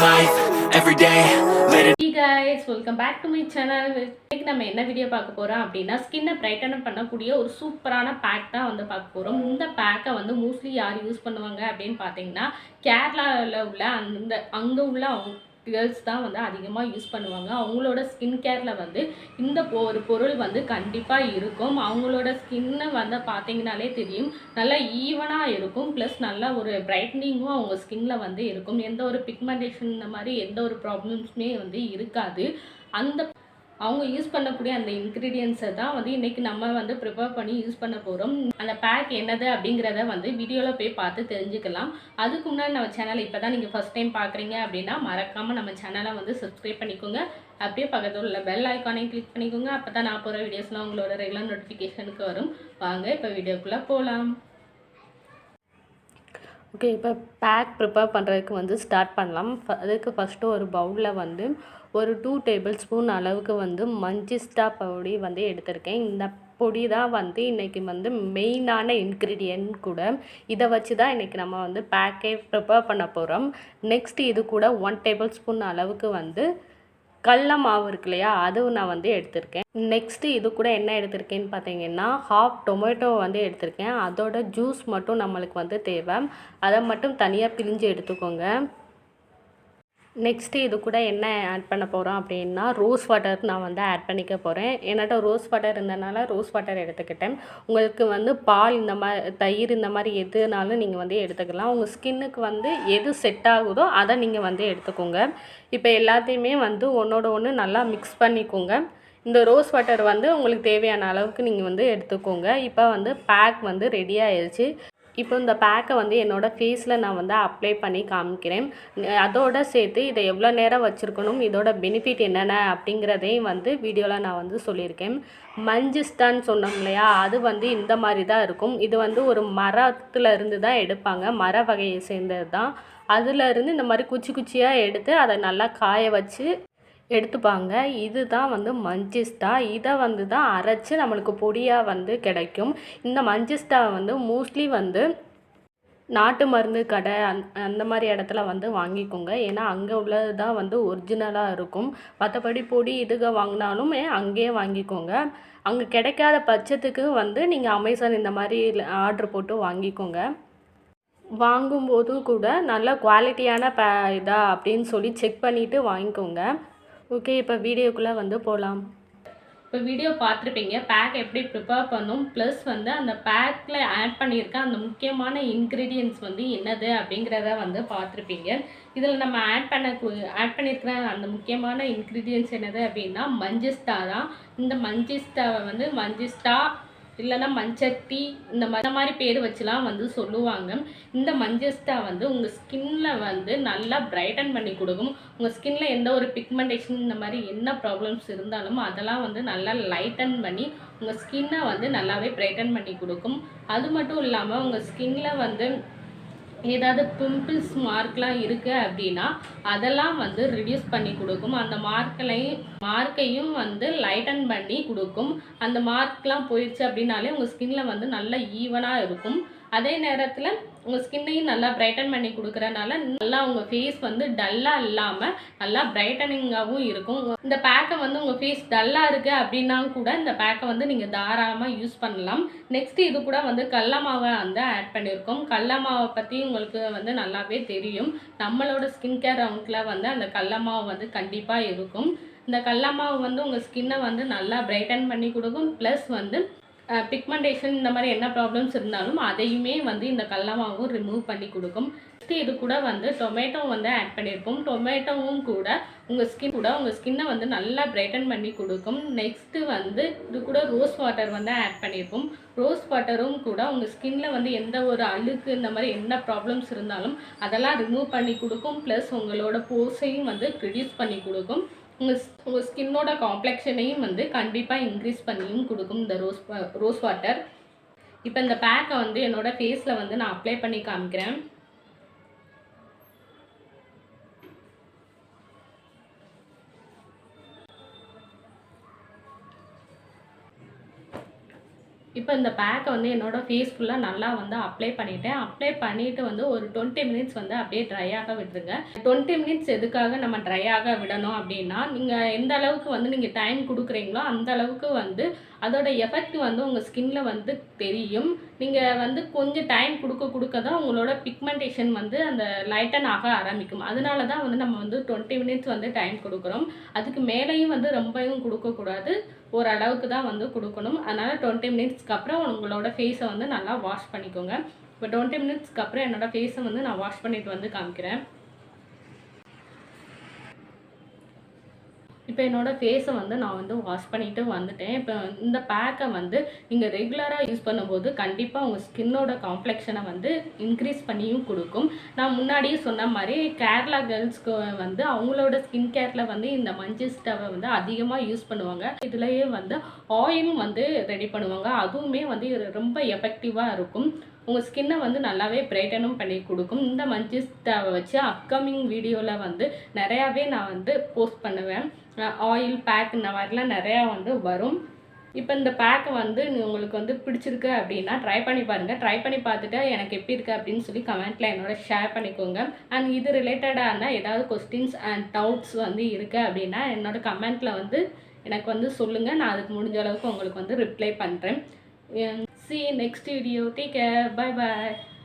life every day. Let it. Hey guys, welcome back to my channel. இன்னைக்கு நம்ம என்ன video பார்க்க போறோம் அப்படின்னா ஸ்கின்னை பிரைட்டன் பண்ணக்கூடிய ஒரு சூப்பரான பேக் தான் வந்து பார்க்க போறோம். இந்த பேக்கை வந்து மோஸ்ட்லி யார் யூஸ் பண்ணுவாங்க அப்படின்னு பார்த்தீங்கன்னா கேரளாவில் உள்ள அங்கே உள்ள கேர்ள்ஸ் தான் வந்து அதிகமாக யூஸ் பண்ணுவாங்க. அவங்களோட ஸ்கின் கேரில் வந்து இந்த ஒரு பொருள் வந்து கண்டிப்பாக இருக்கும். அவங்களோட ஸ்கின்னை வந்து பார்த்தீங்கனாலே தெரியும், நல்லா ஈவனாக இருக்கும். ப்ளஸ் நல்லா ஒரு பிரைட்னிங்கும் அவங்க ஸ்கின்னில் வந்து இருக்கும். எந்த ஒரு பிக்மெண்டேஷன் இந்த மாதிரி எந்த ஒரு ப்ராப்ளம்ஸுமே வந்து இருக்காது. அவங்க யூஸ் பண்ணக்கூடிய அந்த இன்க்ரீடியன்ஸை தான் வந்து இன்றைக்கி நம்ம வந்து ப்ரிப்பேர் பண்ணி யூஸ் பண்ண போகிறோம். அந்த பேக் என்னது அப்படிங்கிறத வந்து வீடியோவில் போய் பார்த்து தெரிஞ்சுக்கலாம். அதுக்கு முன்னாடி நம்ம சேனலை இப்போ தான் நீங்கள் ஃபஸ்ட் டைம் பார்க்குறீங்க அப்படின்னா மறக்காமல் நம்ம சேனலை வந்து சப்ஸ்கிரைப் பண்ணிக்கோங்க. அப்படியே பக்கத்தில் உள்ள பெல் ஐக்கானையும் கிளிக் பண்ணிக்கோங்க. அப்போ தான் நான் போகிற வீடியோஸ்லாம் உங்களோட ரெகுலர் நோட்டிஃபிகேஷனுக்கு வரும். வாங்க இப்போ வீடியோக்குள்ளே போகலாம். ஓகே, இப்போ பேக் ப்ரிப்பேர் பண்ணுறதுக்கு வந்து ஸ்டார்ட் பண்ணலாம். அதுக்கு ஃபஸ்ட்டு ஒரு பவுலில் வந்து ஒரு 2 டேபிள் ஸ்பூன் அளவுக்கு வந்து மஞ்சிஸ்டா பொடி வந்து எடுத்திருக்கேன். இந்த பொடி தான் வந்து இன்றைக்கி வந்து மெயினான இன்க்ரீடியன்ட் கூட. இதை வச்சு தான் இன்றைக்கி நம்ம வந்து பேக்கே ப்ரிப்பேர் பண்ண போகிறோம். நெக்ஸ்ட் இது கூட 1 டேபிள் ஸ்பூன் அளவுக்கு வந்து கடல மாவு இருக்கு இல்லையா, அதுவும் நான் வந்து எடுத்திருக்கேன். நெக்ஸ்ட்டு இது கூட என்ன எடுத்திருக்கேன்னு பார்த்தீங்கன்னா ஹாஃப் டொமேட்டோ வந்து எடுத்திருக்கேன். அதோட ஜூஸ் மட்டும் நம்மளுக்கு வந்து தேவை, அதை மட்டும் தனியாக பிழிஞ்சு எடுத்துக்கோங்க. நெக்ஸ்ட்டு இது கூட என்ன ஆட் பண்ண போகிறோம் அப்படின்னா ரோஸ் வாட்டர் நான் வந்து ஆட் பண்ணிக்க போகிறேன். என்கிட்ட ரோஸ் வாட்டர் இருந்தனால ரோஸ் வாட்டர் எடுத்துக்கிட்டேன். உங்களுக்கு வந்து பால் இந்த மாதிரி தயிர் இந்த மாதிரி எதுனாலும் நீங்கள் வந்து எடுத்துக்கலாம். உங்கள் ஸ்கின்னுக்கு வந்து எது செட் ஆகுதோ அதை நீங்கள் வந்து எடுத்துக்கோங்க. இப்போ எல்லாத்தையுமே வந்து ஒன்றோட ஒன்று நல்லா மிக்ஸ் பண்ணிக்கோங்க. இந்த ரோஸ் வாட்டர் வந்து உங்களுக்கு தேவையான அளவுக்கு நீங்கள் வந்து எடுத்துக்கோங்க. இப்போ வந்து பேக் வந்து ரெடி ஆயிடுச்சு. இப்போ இந்த பேக்கை வந்து என்னோடய ஃபேஸில் நான் வந்து அப்ளை பண்ணி காமிக்கிறேன். அதோடு சேர்த்து இதை எவ்வளோ நேரம் வச்சுருக்கணும், இதோட பெனிஃபிட் என்னென்ன அப்படிங்கிறதையும் வந்து வீடியோவில் நான் வந்து சொல்லியிருக்கேன். மஞ்சிஸ்டான்னு சொன்னோம் இல்லையா, அது வந்து இந்த மாதிரி தான் இருக்கும். இது வந்து ஒரு மரத்தில் இருந்து தான் எடுப்பாங்க, மர வகையை சேர்ந்தது தான். அதில் இந்த மாதிரி குச்சி குச்சியாக எடுத்து அதை நல்லா காய வச்சு எடுத்துப்பாங்க. இது தான் வந்து மஞ்சிஸ்டா. இதை வந்து தான் அரைச்சி நம்மளுக்கு பொடியாக வந்து கிடைக்கும். இந்த மஞ்சிஸ்டா வந்து மோஸ்ட்லி வந்து நாட்டு மருந்து கடை அந்த மாதிரி இடத்துல வந்து வாங்கிக்கோங்க. ஏன்னா அங்கே உள்ளது தான் வந்து ஒரிஜினலாக இருக்கும். மற்றபடி பொடி இதுக வாங்கினாலுமே அங்கேயே வாங்கிக்கோங்க. அங்கே கிடைக்காத பட்சத்துக்கு வந்து நீங்கள் அமேசான் இந்த மாதிரி ஆர்டர் போட்டு வாங்கிக்கோங்க. வாங்கும்போதும் கூட நல்ல குவாலிட்டியான இதா அப்படின்னு சொல்லி செக் பண்ணிவிட்டு வாங்கிக்கோங்க. ஓகே, இப்போ வீடியோக்குள்ளே வந்து போகலாம். இப்போ வீடியோ பார்த்துருப்பீங்க பேக் எப்படி ப்ரிப்பேர் பண்ணும், ப்ளஸ் வந்து அந்த பேக்கில் ஆட் பண்ணியிருக்க அந்த முக்கியமான இன்க்ரீடியன்ட்ஸ் வந்து என்னது அப்படிங்கிறத வந்து பார்த்துருப்பீங்க. இதில் நம்ம ஆட் பண்ணியிருக்கிற அந்த முக்கியமான இன்க்ரீடியன்ட்ஸ் என்னது அப்படின்னா மஞ்சிஸ்டா தான். இந்த மஞ்சிஸ்டாவை வந்து மஞ்சிஸ்டா இல்லைன்னா மஞ்சட்டி இந்த மாதிரி பேர் வச்சுலாம் வந்து சொல்லுவாங்க. இந்த மஞ்சிஸ்டா வந்து உங்கள் ஸ்கின்ல வந்து நல்லா பிரைட்டன் பண்ணி கொடுக்கும். உங்கள் ஸ்கின்ல எந்த ஒரு பிக்மெண்டேஷன் இந்த மாதிரி என்ன ப்ராப்ளம்ஸ் இருந்தாலும் அதெல்லாம் வந்து நல்லா லைட்டன் பண்ணி உங்கள் ஸ்கின்னை வந்து நல்லாவே பிரைட்டன் பண்ணி கொடுக்கும். அது மட்டும் இல்லாமல் உங்கள் ஸ்கின்ல வந்து ஏதாவது பிம்பிள்ஸ் மார்க்லாம் இருக்குது அப்படின்னா அதெல்லாம் வந்து ரிடியூஸ் பண்ணி கொடுக்கும். அந்த மார்க்கையும் வந்து லைட்டன் பண்ணி கொடுக்கும். அந்த மார்க்லாம் போயிடுச்சு அப்படின்னாலே உங்கள் ஸ்கின்ல வந்து நல்லா ஈவனாக இருக்கும். அதே நேரத்தில் உங்கள் ஸ்கின்னையும் நல்லா பிரைட்டன் பண்ணி கொடுக்குறனால நல்லா உங்கள் ஃபேஸ் வந்து டல்லாக இல்லாமல் நல்லா பிரைட்டனிங்காகவும் இருக்கும். இந்த பேக்கை வந்து உங்கள் ஃபேஸ் டல்லாக இருக்குது அப்படின்னா கூட இந்த பேக்கை வந்து நீங்கள் தாராளமாக யூஸ் பண்ணலாம். நெக்ஸ்ட் இது கூட வந்து கடல மாவை வந்து ஆட் பண்ணியிருக்கோம். கடல மாவை பற்றி உங்களுக்கு வந்து நல்லாவே தெரியும். நம்மளோட ஸ்கின் கேர் அவுண்டில் வந்து அந்த கடல மாவு வந்து கண்டிப்பாக இருக்கும். இந்த கடல மாவு வந்து உங்கள் ஸ்கின்னை வந்து நல்லா பிரைட்டன் பண்ணி கொடுக்கும். ப்ளஸ் வந்து பிக்மெண்டேஷன் இந்த மாதிரி என்ன ப்ராப்ளம்ஸ் இருந்தாலும் அதையுமே வந்து இந்த கடல மாவும் ரிமூவ் பண்ணி கொடுக்கும். நெக்ஸ்ட்டு இது கூட வந்து டொமேட்டோ வந்து ஆட் பண்ணியிருப்போம். டொமேட்டோவும் கூட உங்கள் ஸ்கின்னை வந்து நல்லா பிரைட்டன் பண்ணி கொடுக்கும். நெக்ஸ்ட்டு வந்து இது கூட ரோஸ் வாட்டர் வந்து ஆட் பண்ணியிருப்போம். ரோஸ் வாட்டரும் கூட உங்கள் ஸ்கின்ல வந்து எந்த ஒரு அழுக்கு இந்த மாதிரி என்ன ப்ராப்ளம்ஸ் இருந்தாலும் அதெல்லாம் ரிமூவ் பண்ணி கொடுக்கும். ப்ளஸ் உங்களோட போர்ஸையும் வந்து ரிடியூஸ் பண்ணி கொடுக்கும். உங்கள் ஸ்கின்னோட காம்ப்ளெக்ஷனையும் வந்து கண்டிப்பாக இன்க்ரீஸ் பண்ணியும் கொடுக்கும் இந்த ரோஸ் வாட்டர். இப்போ இந்த பேக்கை வந்து என்னோடய ஃபேஸில் வந்து நான் அப்ளை பண்ணி காமிக்கிறேன். இப்போ இந்த பேக்கை வந்து என்னோட ஃபேஸ் ஃபுல்லாக நல்லா வந்து அப்ளை பண்ணிட்டேன். அப்ளை பண்ணிட்டு வந்து ஒரு 20 மினிட்ஸ் வந்து அப்படியே ட்ரை ஆக விட்டுருங்க. 20 மினிட்ஸ் எதுக்காக நம்ம ட்ரை ஆக விடணும் அப்படின்னா, நீங்கள் எந்த அளவுக்கு வந்து நீங்கள் டைம் கொடுக்குறீங்களோ அந்த அளவுக்கு வந்து அதோட எஃபெக்ட் வந்து உங்கள் ஸ்கின்ல வந்து தெரியும். நீங்கள் வந்து கொஞ்சம் டைம் கொடுக்க தான் உங்களோட பிக்மெண்டேஷன் வந்து அந்த லைட்டன் ஆக ஆரம்பிக்கும். அதனால தான் வந்து நம்ம வந்து 20 மினிட்ஸ் வந்து டைம் கொடுக்குறோம். அதுக்கு மேலேயும் வந்து ரொம்பவும் கொடுக்கக்கூடாது. ஓரளவுக்கு தான் வந்து கொடுக்கணும். அதனால் 20 மினிட்ஸ்க்கு அப்புறம் உங்களோட ஃபேஸை வந்து நல்லா வாஷ் பண்ணிக்கோங்க. இப்போ 20 மினிட்ஸ்க்கு அப்புறம் என்னோடய ஃபேஸை வந்து நான் வாஷ் பண்ணிட்டு வந்து காமிக்கிறேன். இப்போ என்னோடய ஃபேஸை வந்து நான் வந்து வாஷ் பண்ணிட்டு வந்துட்டேன். இப்போ இந்த பேக்கை வந்து நீங்கள் ரெகுலராக யூஸ் பண்ணும்போது கண்டிப்பாக உங்கள் ஸ்கின்னோட காம்ப்ளெக்ஷனை வந்து இன்க்ரீஸ் பண்ணியும் கொடுக்கும். நான் முன்னாடியே சொன்ன மாதிரி கேரளா கேர்ள்ஸ்க்கு வந்து அவங்களோட ஸ்கின் கேரில் வந்து இந்த மஞ்சிஸ்டாவை வந்து அதிகமாக யூஸ் பண்ணுவாங்க. இதுலேயே வந்து ஆயிலும் வந்து ரெடி பண்ணுவாங்க. அதுவுமே வந்து ரொம்ப எஃபெக்டிவாக இருக்கும். உங்கள் ஸ்கின்னை வந்து நல்லாவே பிரைட்டனும் பண்ணி கொடுக்கும். இந்த மஞ்சிஸ்டாவை வச்சு அப்கமிங் வீடியோவில் வந்து நிறையாவே நான் வந்து போஸ்ட் பண்ணுவேன். ஆயில் பேக் இந்த மாதிரிலாம் நிறையா வந்து வரும். இப்போ இந்த பேக்கை வந்து உங்களுக்கு வந்து பிடிச்சிருக்கு அப்படின்னா ட்ரை பண்ணி பாருங்கள். ட்ரை பண்ணி பார்த்துட்டு எனக்கு எப்படி இருக்குது அப்படின்னு சொல்லி கமெண்ட்டில் என்னோட ஷேர் பண்ணிக்கோங்க. அண்ட் இது ரிலேட்டடான ஏதாவது கொஸ்டின்ஸ் அண்ட் டவுட்ஸ் வந்து இருக்குது அப்படின்னா என்னோட கமெண்ட்டில் வந்து எனக்கு வந்து சொல்லுங்கள். நான் அதுக்கு முடிஞ்ச அளவுக்கு உங்களுக்கு வந்து ரிப்ளை பண்ணுறேன். See you next video. Take care. Bye bye.